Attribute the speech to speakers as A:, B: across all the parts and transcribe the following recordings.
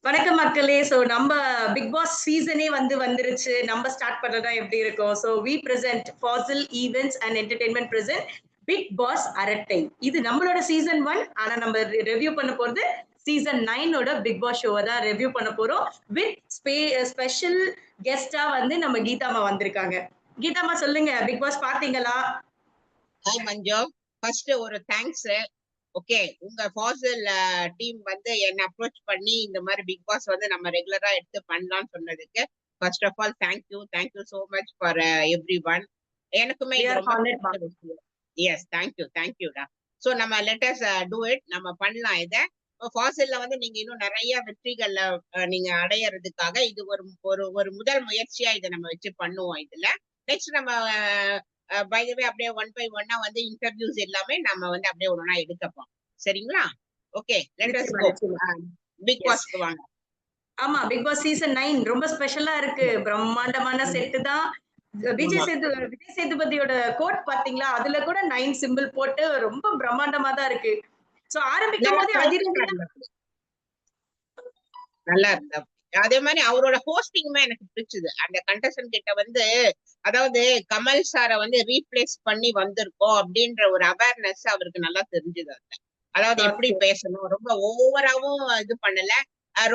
A: வணக்கம் மக்களே. நம்ம பிக் பாஸ் சீசனே வந்துருச்சு. நம்ம ஸ்டார்ட் பண்றதா எப்படி இருக்கும்? We present Fazil events and entertainment present Bigg Boss அரட்டை. இது நம்மளோட சீசன் 1. ஆனா நம்ம ரிவ்யூ பண்ண போறது சீசன் 9ஓட பிக் பாஸ் ஷோவை தான் ரிவ்யூ பண்ண போறோம். வித் ஸ்பெஷல் கெஸ்டா நம்ம கீதாமா வந்திருக்காங்க. கீதாமா சொல்லுங்க, பிக் பாஸ் பாத்தீங்களா?
B: ஹாய் மஞ்சு, ஃபர்ஸ்ட் ஒரு தேங்க்ஸ். ஓகே, உங்க ஃபாசில் டீம் என்ன அப்ரோச் பண்ணி இந்த மாதிரி பிக் பாஸ் நம்ம ரெகுலரா எடுத்து பண்ணலாம்னு சொன்னதுக்கு first of all thank you so much for everyone. எனக்குமே இது ரொம்ப எஸ், தேங்க்யூடா. ஸோ நம்ம லெட்டஸ் டூ இட், நம்ம பண்ணலாம். இதை ஃபாசில்ல நீங்க இன்னும் நிறைய வெற்றிகள்ல நீங்க அடையறதுக்காக இது ஒரு ஒரு ஒரு முதல் முயற்சியா இதை நம்ம வச்சு பண்ணுவோம். இதுல நெக்ஸ்ட் நம்ம பை தி வே அப்படியே ஒன் பை ஒன்னா இன்டர்வியூஸ் எல்லாமே நம்ம அப்படியே ஒண்ணா எடுக்கப்போம். சரிங்களா? Okay, let us go. Big பாஸ்க்கு வாங்க.
A: ஆமா, பிக் பாஸ் சீசன் 9 ரொம்ப ஸ்பெஷலா இருக்கு. பிரம்மாண்டமான செட் தான். விஜய் சேதுபதியோட கோட் பாத்தீங்களா? அதுல கூட 9 சிம்பிள் போட்டு ரொம்ப பிரம்மாண்டமா தான் இருக்கு. சோ ஆரம்பிக்கும் போதே
B: நல்லா இருந்தா. அதே மாதிரி அவரோட ஹோஸ்டிங்குமே எனக்கு பிடிச்சது. அந்த கண்டஸ்டன்ட் கிட்ட அதாவது கமல் சாரை ரீப்ளேஸ் பண்ணி வந்திருக்கோம் அப்படின்ற ஒரு அவேர்னஸ் அவருக்கு நல்லா தெரிஞ்சது. அதாவது எப்படி பேசணும், ரொம்ப ஓவராவும் இது பண்ணல,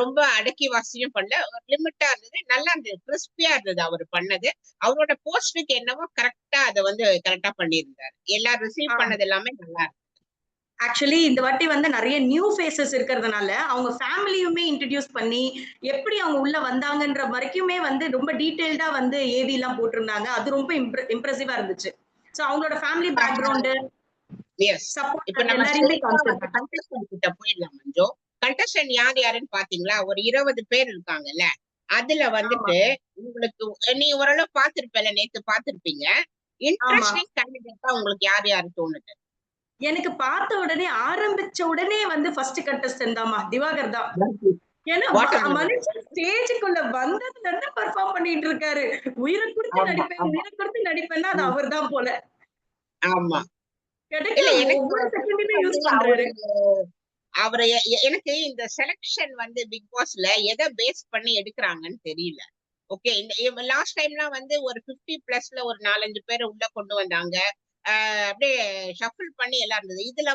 B: ரொம்ப அடக்கி வாசியும் பண்ணல, லிமிட்டா இருந்தது. நல்லா இருந்தது, கிறிஸ்பியா இருந்தது அவர் பண்ணது. அவரோட போஸ்டுக்கு என்னவோ கரெக்டா அதை கரெக்டா பண்ணியிருந்தாரு. எல்லாரும் ரிசீவ் பண்ணது எல்லாமே நல்லா இருக்கு.
A: ஆக்சுவலி இந்த வாட்டி நிறைய நியூ ஃபேஸஸ் இருக்கிறதுனால அவங்க ஃபேமிலியுமே இன்ட்ரடியூஸ் பண்ணி எப்படி அவங்க உள்ள வந்தாங்கன்ற வரைக்குமே ரொம்ப டீடைல்டா ஏவி எல்லாம் போட்டிருந்தாங்க. அது ரொம்ப இம்ப்ரெசிவா இருந்துச்சு. சோ அவங்களோட ஃபேமிலி பேக்ரவுண்ட்
B: இப்ப நம்ம கண்டஸ்டன்ட் கிட்ட போயிடலாம் மஞ்சு. கண்டஸ்டன்ட் யார் யாருன்னு பாத்தீங்களா? ஒரு 20 பேர் இருக்காங்கல்ல. அதுல உங்களுக்கு நீ ஓரளவு பாத்திருப்பல, நேத்து பாத்திருப்பீங்க. இன்ட்ரெஸ்டிங் கேண்டிடேட்டா உங்களுக்கு யார் யாரு தோணுது?
A: எனக்கு பார்த்த உடனே ஆரம்பிச்ச உடனே ஃபர்ஸ்ட் கண்டஸ்டன்ட் தாமா திவாகர் தான். ஏன்னா மனுஷன் ஸ்டேஜுக்குள்ள வந்ததுல இருந்து பெர்ஃபார்ம் பண்ணிட்டு இருக்காரு. உயிரை கொடுத்து நடிப்பேன்னா அது அவர் தான் போல.
B: ஆமா, அவரை எனக்கு இந்த செலக்ஷன் பிக் பாஸ்ல எதை பேஸ் பண்ணி எடுக்கிறாங்கன்னு தெரியல. ஓகே, இந்த லாஸ்ட் டைம்லாம் ஒரு 50+ ஒரு 4-5 பேரை உள்ள கொண்டு வந்தாங்க. அப்படியே ஷஃபிள் பண்ணி எல்லாம் இருந்தது. இதுல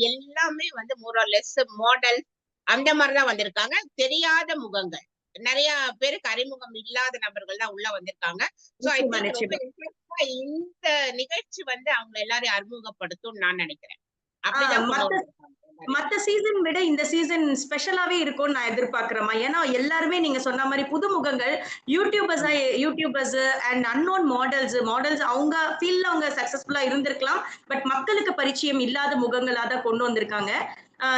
B: எல்லாமே மோர் ஆர் லெஸ் மாடல் அந்த மாதிரிதான் வந்திருக்காங்க. தெரியாத முகங்கள், நிறைய பேருக்கு அறிமுகம் இல்லாத நபர்கள் தான் உள்ள வந்திருக்காங்க. இந்த நிகழ்ச்சி அவங்க எல்லாரையும் அறிமுகப்படுத்தும் நான் நினைக்கிறேன்.
A: மத்த சீசன் விட இந்த சீசன் ஸ்பெஷலாவே இருக்கும்னு நான் எதிர்பார்க்கிறேன். ஏன்னா எல்லாருமே நீங்க சொன்ன மாதிரி புதுமுகங்கள், யூடியூபர்ஸ் அண்ட் அன்னோன் மாடல்ஸ் அவங்க ஃபீல்ட்ல அவங்க சக்சஸ்ஃபுல்லா இருந்திருக்கலாம். பட் மக்களுக்கு பரிச்சயம் இல்லாத முகங்களா தான் கொண்டு வந்திருக்காங்க.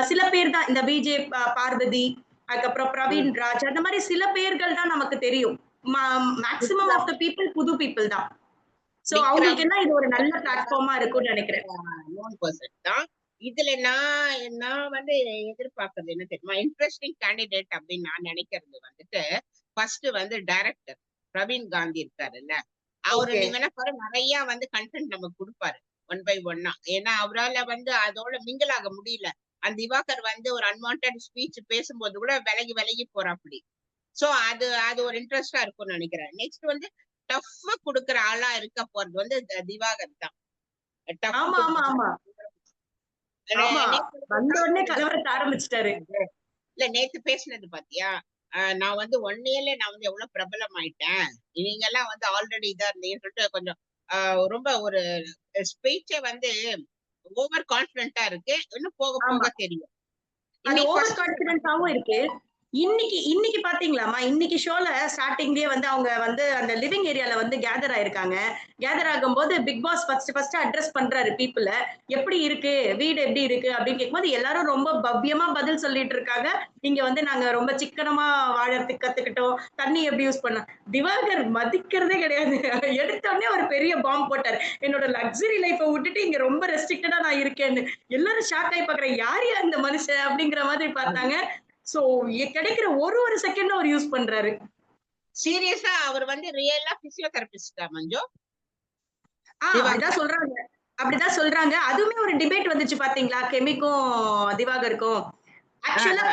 A: சில பேர் தான் இந்த விஜே பார்வதி, அதுக்கப்புறம் பிரவீன் ராஜ், அந்த மாதிரி சில பேர்கள் தான் நமக்கு தெரியும். மேக்ஸிமம் ஆஃப் த பீப்புள் புது பீப்புள் தான். சோ அவங்களுக்கு என்ன இது ஒரு நல்ல பிளாட்ஃபார்மா இருக்கும்னு நினைக்கிறேன்.
B: இதுல நான் எதிர்பார்க்கறது என்ன தெரியுமா? இன்ட்ரெஸ்டிங் கேண்டிடேட் அப்படின்னு நான் நினைக்கிறது ஃபர்ஸ்ட் டைரக்டர் பிரவீன் காந்தி இருக்காருல்ல, அவரு நீங்க என்ன பாரு, நிறைய கண்டென்ட் நமக்கு கொடுப்பாரு ஒன் பை ஒன்னா. ஏன்னா அவரால் அதோட மிங்கிள் ஆக முடியல. அந்த திவாகர் ஒரு அன்வான்ட் ஸ்பீச் பேசும்போது கூட விலகி போறாப்படி. சோ அது அது ஒரு இன்ட்ரெஸ்டா இருக்கும்னு நினைக்கிறேன். நெக்ஸ்ட் டஃப் குடுக்குற ஆளா இருக்க போறது திவாகர் தான். இல்ல, நேத்து பேசினது பாத்தியா? நான் 1 இயர்ல நான் எவ்வளவு பிரபலம் ஆயிட்டேன், நீங்க எல்லாம் ஆல்ரெடி இதா இருந்தீங்கன்னு சொல்லிட்டு கொஞ்சம் ரொம்ப ஒரு ஸ்பீச்சே ஓவர் கான்பிடென்ட்டா இருக்கு. இன்னும் போக போக தெரியும்.
A: அது ஓவர் கான்பிடென்ட்டாவும் இருக்கு. இன்னைக்கு பாத்தீங்களாமா? இன்னைக்கு ஷோல ஸ்டார்டிங்லயே அவங்க அந்த லிவிங் ஏரியால கேதர் ஆயிருக்காங்க. கேதர் ஆகும்போது பிக் பாஸ் ஃபர்ஸ்ட் அட்ரஸ் பண்றாரு பீப்புள. எப்படி இருக்கு வீடு, எப்படி இருக்கு அப்படின்னு கேட்கும்போது எல்லாரும் ரொம்ப பவ்யமா பதில் சொல்லிட்டு இருக்காங்க. இங்க நாங்க ரொம்ப சிக்கனமா வாழறதுக்கு கத்துக்கிட்டோம். தண்ணி எப்படி யூஸ் பண்ண. திவாகர் மதிக்கிறதே கிடையாது. எடுத்த உடனே ஒரு பெரிய பாம்பு போட்டாரு. என்னோட லக்ஸரி லைஃப விட்டுட்டு இங்க ரொம்ப ரெஸ்ட்ரிக்டடா நான் இருக்கேன்னு. எல்லாரும் ஷாக் ஆகி பாக்குறேன், யார் அந்த மனுஷன் அப்படிங்கிற மாதிரி பார்த்தாங்க. சோ கிடைக்கிற ஒரு செகண்ட் அவர் யூஸ் பண்றாரு.
B: சீரியஸா அவர் ரியலா பிசியோதெரபிஸ்டா மஞ்சு?
A: அப்படிதான் சொல்றாங்க. அதுவுமே ஒரு டிபேட் வந்துச்சு பாத்தீங்களா, கெமிக்கும் திவாகருக்கும். ஆக்சுவலா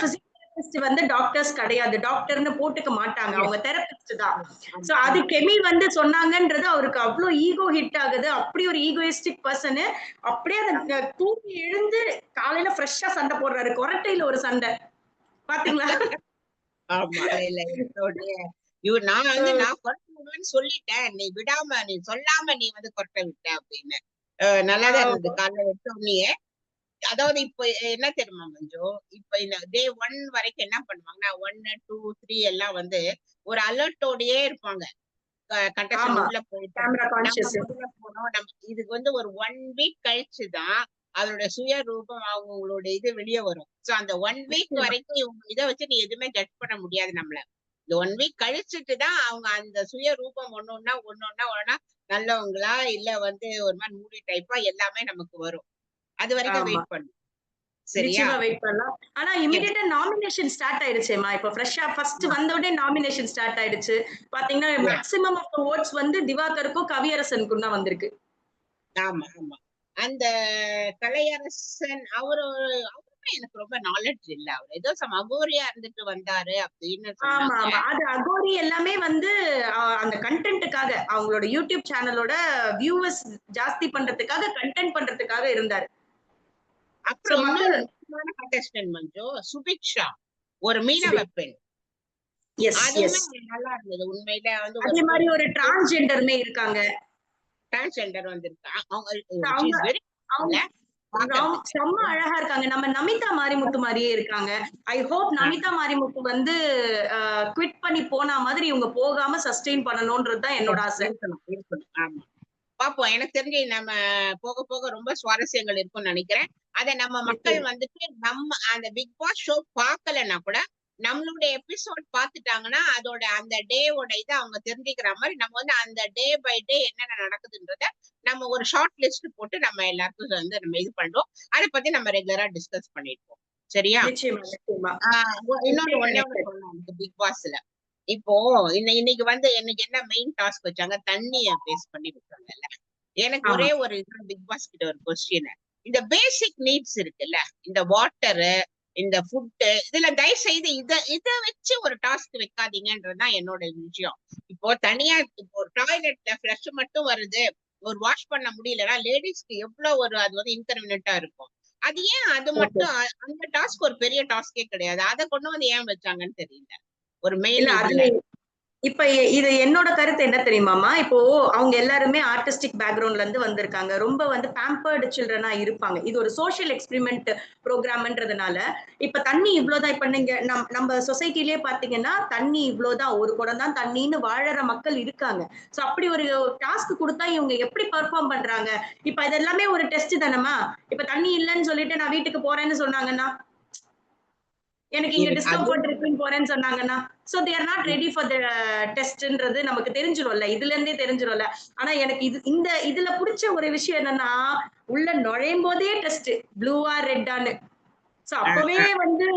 A: தெரபிஸ்ட் வந்து டாக்டர்ஸ் கிடையாது, டாக்டர்னு போட்டுக்க மாட்டாங்க,
B: Yes.
A: அவங்க தெரபிஸ்ட் தான்.
B: ஆமா,
A: சோ அது
B: ஆமா.
A: கெமி வந்து சொன்னாங்கன்றது அவருக்கு அவ்வளோ ஈகோ ஹிட் ஆகுது. அப்படி ஒரு ஈகோயிஸ்டிக் பர்சன். அப்படியே அந்த தூங்கி எழுந்து காலையில ஃப்ரெஷ்ஷா சண்டை போடுறாரு, கொரட்டையில ஒரு சண்டை பாத்தீங்களா?
B: ஆமா. இல்ல நான் வந்து நான் கொரட்டை விடுவேன்னு சொல்லிட்டேன். நீ விடாம நீ சொல்லாம நீ வந்து கொரட்டை விட்ட அப்படின்னு. நல்லாதான் இருந்தது
A: ஆமா.
B: காலைல எடுத்த உடனேயே. அதாவது இப்ப என்ன தெரியுமா மஞ்சு? இப்ப இந்த டே 1 வரைக்கும் என்ன பண்ணுவாங்கன்னா 1, 2, 3 எல்லாம் வந்து ஒரு அலர்ட்டோடயே இருப்பாங்க. கண்டஸ்டன்ட்
A: ஆமா.
B: உள்ள போயிட்டு
A: கேமரா
B: நம்ம
A: கான்ஷியஸ்.
B: முதல்ல போனோம். இதுக்கு வந்து ஒரு 1 வீக் கழிச்சு தான் அதோட சுய ரூபம் அவங்களோட இது வெளிய வரும். சோ அந்த 1 வீக்
A: நிச்சயமா.
B: வரைக்கும் இவங்க இத வச்சு நீ எதுவுமே ஜட்ஜ் பண்ண முடியாது நம்மள. இந்த 1 வீக் கழிச்சுட்டு தான் அவங்க அந்த சுய ரூபம் ஒண்ணொண்ணா நல்லவங்களா இல்ல வந்து ஒரு மாதிரி மூடி டைப்பா எல்லாமே நமக்கு வரும். அது வரைக்கும்
A: ஆமா.
B: வெயிட் பண்ணு. சரியா?
A: நிச்சயமா வெயிட் பண்ணலாம். ஆனா
B: எஸ்.
A: இமிடியேட்டா நாமினேஷன் ஸ்டார்ட் ஆயிடுச்சேம்மா. இப்ப ஃப்ரெஷ்ஷா ஃபர்ஸ்ட் வந்த உடனே நாமினேஷன் ஸ்டார்ட் ஆயிடுச்சு. பாத்தீங்கன்னா
B: yes.
A: Maximum of the votes வந்து திவாகருக்கும், கவியரசனுக்கும் தான் வந்திருக்கு.
B: ஆமா, ஆமா. அந்த கலையரசன் அவருமே எனக்கு ரொம்ப நாலேட்ஜ் இல்ல. அவரு ஏதோ அகோரியா இருந்துட்டு வந்தாரு அப்படின்னு
A: ஆமா,
B: சொன்னாங்க.
A: ஆமா. அது அகோரி எல்லாமே வந்து அந்த கன்டென்ட்க்காக அவங்களோட யூடியூப் சேனலோட வியூவர்ஸ் ஜாஸ்தி பண்றதுக்காக, கன்டென்ட் பண்றதுக்காக இருந்தாரு. சோ
B: அப்புறம்
A: மக்கள்
B: இன்னொரு முக்கியமான கண்டஸ்டன்ட் மஞ்சு, சுபிக்ஷா. ஒரு மீனவ
A: சுபி
B: பெண்.
A: எஸ்,
B: அதுவுமே
A: எஸ்.
B: நல்லா இருந்தது. உண்மையில வந்து
A: அதே
B: ஒரு
A: மாரி ஒரு டிரான்ஸ்ஜெண்டருமே இருக்காங்க.
B: டிரான்ஸ்ஜெண்டர் வந்திருக்கா. ஷி
A: அவங்க
B: இஸ் வெரி
A: அவங்க
B: பாக்குறதுக்கு.
A: செம்ம அழகா இருக்காங்க. நம்ம நமிதா மாரிமுத்து மாரியே இருக்காங்க. ஐ ஹோப்
B: ஆ,
A: நமிதா மாரிமுத்து வந்து குவிட் பண்ணி போன மாதிரி இவங்க போகாம சஸ்டெயின் பண்ணணும்ன்றது தான் என்னோட ஆசை.
B: இருக்கணும், இருக்கணும். ஆமா. பாப்போம். எனக்கு தெரிஞ்சு நம்ம போக போக ரொம்ப சுவாரஸ்யங்கள் இருக்கும்னு நினைக்கிறேன். அத நம்ம மக்கள்
A: நிச்சயமா.
B: வந்துட்டு நம்ம அந்த பிக் பாஸ் ஷோ பார்க்கலன்னா கூட நம்மளுடைய எபிசோட் பார்த்துட்டாங்கன்னா அதோட அந்த டேவோட இதை அவங்க தெரிஞ்சுக்கிற மாதிரி நம்ம வந்து அந்த டே பை டே என்னென்ன நடக்குதுன்றத நம்ம ஒரு ஷார்ட் லிஸ்ட் போட்டு நம்ம எல்லாருக்கும் வந்து நம்ம இது பண்றோம். அதை பத்தி நம்ம ரெகுலரா டிஸ்கஸ் பண்ணிருப்போம். சரியா?
A: நிச்சயமா, நிச்சயமா.
B: இன்னொரு
A: Stay
B: ஒண்ணே ஒண்ணு
A: connected.
B: சொல்லணும் எனக்கு பிக் பாஸ்ல. இப்போ இன்னைக்கு வந்து எனக்கு என்ன மெயின் டாஸ்க் வச்சாங்க, தண்ணிய பேஸ் பண்ணி வச்சாங்கல்ல. எனக்கு
A: ஆமா.
B: ஒரே ஒரு பிக் பாஸ் கிட்ட ஒரு கொஸ்டின். இந்த பேசிக் நீட்ஸ் இருக்குல்ல, இந்த வாட்டரு, இந்த ஃபுட்டு, இதுல தயவு செய்து இத வச்சு ஒரு டாஸ்க் வைக்காதீங்கன்றதுதான் என்னோட விஷயம். இப்போ தனியா இப்போ ஒரு டாய்லெட்ல ஃப்ளஷ் மட்டும் வருது, ஒரு வாஷ் பண்ண முடியலன்னா லேடிஸ்க்கு எவ்வளவு ஒரு அது வந்து இன்கன்வீனியன்ட்டா இருக்கும். அது ஏன் அது
A: ஓகே.
B: மட்டும் அந்த டாஸ்க் ஒரு பெரிய டாஸ்கே கிடையாது. அத கொண்டு வந்து ஏன் வச்சாங்கன்னு தெரியல. ஒரு
A: இல்ல
B: மெயின் இதுல.
A: அதுல இப்ப இது என்னோட கருத்து என்ன தெரியுமாமா? இப்போ அவங்க எல்லாருமே ஆர்டிஸ்டிக் பேக்ரவுண்ட்ல இருந்து வந்திருக்காங்க. ரொம்ப வந்து பேம்பர்டு சில்ட்ரனா இருப்பாங்க. இது ஒரு சோசியல் எக்ஸ்பெரிமென்ட் புரோகிராம்ன்றதுனால, இப்ப தண்ணி இவ்ளோதான். இப்ப நீங்க நம்ம சொசைட்டிலயே பார்த்தீங்கன்னா, தண்ணி இவ்ளோதான். ஒரு குடம் தான் தண்ணீன்னு வாழற மக்கள் இருக்காங்க. சோ அப்படி ஒரு டாஸ்க் குடுத்தா இவங்க எப்படி பெர்ஃபார்ம் பண்றாங்க? இப்ப இது எல்லாமே ஒரு டெஸ்ட் தானம்மா. இப்ப தண்ணி இல்லன்னு சொல்லிட்டு நான் வீட்டுக்கு போறேன்னு சொன்னாங்கன்னா, எனக்கு இங்க
B: அது
A: டிஸ்கம்ஃபர்ட் இருக்குன்னு போறேன்னு சொன்னாங்கன்னா, so they are not ready for the டெஸ்ட்ன்றது நமக்கு தெரிஞ்சிரும்ல. இதுல இருந்தே தெரிஞ்சிரும்ல. ஆனா எனக்கு இதுல புடிச்ச ஒரு விஷயம் என்னன்னா, உள்ள நுழையும்போதே டெஸ்ட். ப்ளூவா, ரெட்டான்னு. சோ அப்பவே வந்து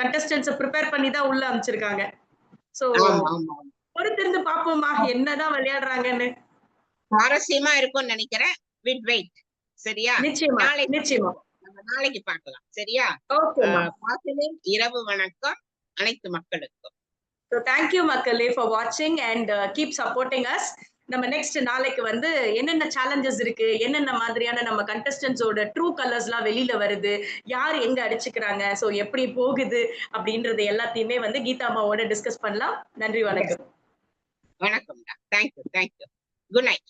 A: கண்டஸ்டன்ட்ஸ பிரிப்பேர் பண்ணி தான் உள்ள அனுப்பிச்சிருக்காங்க. சோ
B: ஆமா, ஆமா.
A: பொறுத்திருந்து பார்ப்போம்மா, என்னதான் விளையாடுறாங்கன்னு.
B: சுவாரஸ்யமா இருக்கும்னு நினைக்கிறேன். வெயிட். சரியா?
A: நிச்சயமா,
B: நாளைக்கு
A: நிச்சயமா.
B: நம்ம நாளைக்கு பார்க்கலாம். சரியா?
A: ஓகேம்மா.
B: பாசிலின் இரவு வணக்கம் அனைத்து மக்களுக்கும்.
A: So thank you மக்களே for watching and keep supporting us. நம்ம நெக்ஸ்ட் நாளைக்கு வந்து என்னென்ன சேலஞ்சஸ் இருக்கு, என்னென்ன மாதிரியான நம்ம கண்டஸ்டன்ஸோட ட்ரூ கலர்ஸ்லாம் வெளியில வருது, யார் எங்க அடிச்சுக்கிறாங்க, சோ எப்படி போகுது அப்படின்றது எல்லாத்தையுமே வந்து கீதா அம்மாவோட டிஸ்கஸ் பண்ணலாம். நன்றி, வணக்கம்.
B: வணக்கம்டா. தேங்க்யூ. Good night.